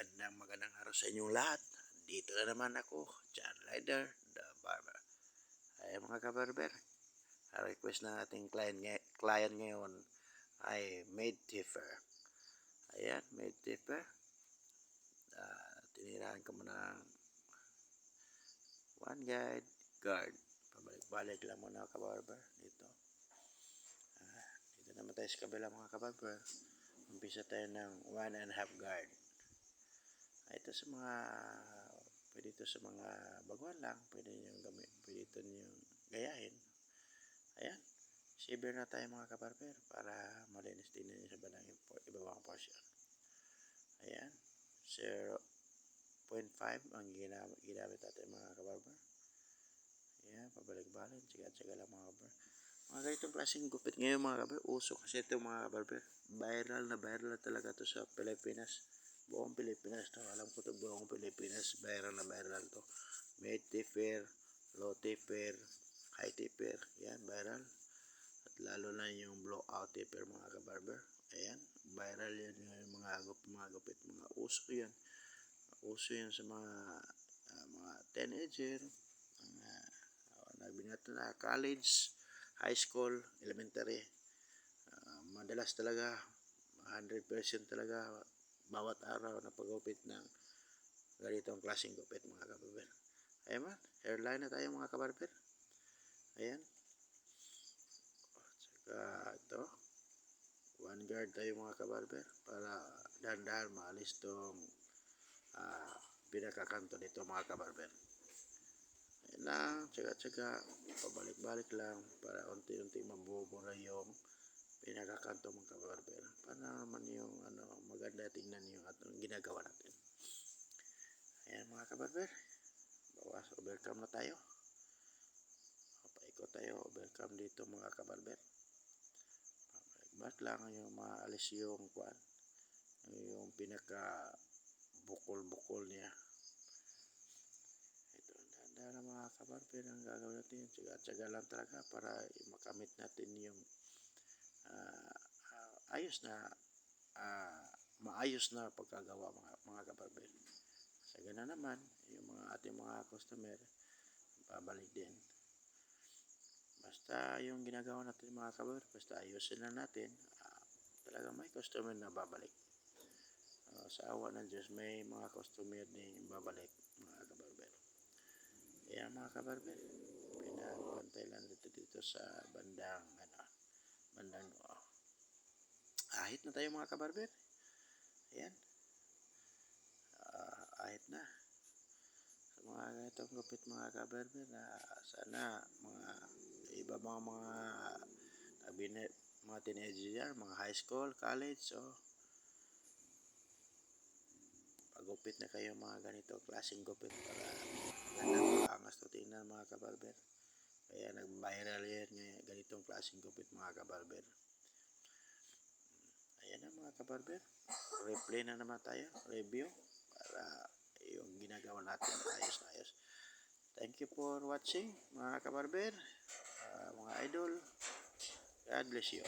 Magandang araw sa inyong lahat. Dito na naman ako, John Lider, the barber. Ay mga kabarber, ang request ng ating client ngayon ay maid tipper. Ayan, maid tipper. Tinirahan ko muna ng one guard. Pabalik-balik lang muna kabarber dito. Dito naman tayo sa kabila mga kabarber. Umpisa tayo ng 1.5 guard. Ito sa mga pwede ito sa mga baguhan lang, pwede ito niyong gayahin. Ayan, shaver na tayo mga kabarber para malinis din niyo sa ibabang portion. Ayan, 0.5 ang ginamit natin mga kabarber. Ayan, pabalik-balik, tsaga-tsaga lang mga kabarber. Mga ganitong klaseng gupit ngayon mga kabarber, uso kasi ito mga kabarber. Viral na talaga ito sa Pilipinas. Buong Pilipinas to. Alam ko to, buong Pilipinas. Viral na viral to. Mid tipper, low tipper, high tipper. Yan, viral. At lalo na yung blowout tipper mga kabarber. Ayan, viral yan yung mga gupit, mga uso yan. Uso yan sa mga teenager, nagbinato na college, high school, elementary. Madalas talaga, 100% talaga, bawat araw na paggupit ng ganitong klaseng gupit mga kabarber. Ayan man, hairline na tayo mga kabarber. Ayan. Saka ito, one guard tayo mga kabarber para dahan-dahan maalis itong pinakakanto nito mga kabarber. Ayan lang, tsaga-tsaga, pabalik-balik lang para unti-unti mabubura yung pinakakanto mga kabarber. Para naman yung maganda tingnan yung atong ginagawa natin. Ayan mga kabarber, bawas overcome na tayo. Paikot tayo, overcome dito mga kabarber. Pabalik lang yung maalis yung pinaka bukol-bukol niya. Ito, danda na mga kabarber ang gagawin natin. Tsaga-tsaga lang talaga para makamit natin yung maayos na pagkagawa mga kabarber. Sa gana naman, yung ating mga customer, babalik din. Basta yung ginagawa natin mga kabarber, basta ayusin lang natin, talaga may customer na babalik. Sa awa ng Diyos, may mga customer din babalik mga kabarber. Ayan mga kabarber, pinabantay lang dito sa bandang ahit na tayo mga kabarber. Ayan. Ahit na. Sa mga ganitong gupit mga kabarber, sana mga teenager yan, mga high school, college, so pagupit na kayo mga ganito klaseng gupit para angas to tingnan mga kabarber. Kaya nag-viral yan ganitong klaseng gupit mga kabarber. Ayan na mga kabarber, replay na naman tayo, review para yung ginagawa natin ayos-ayos. Thank you for watching mga kabarber, mga idol. God bless you.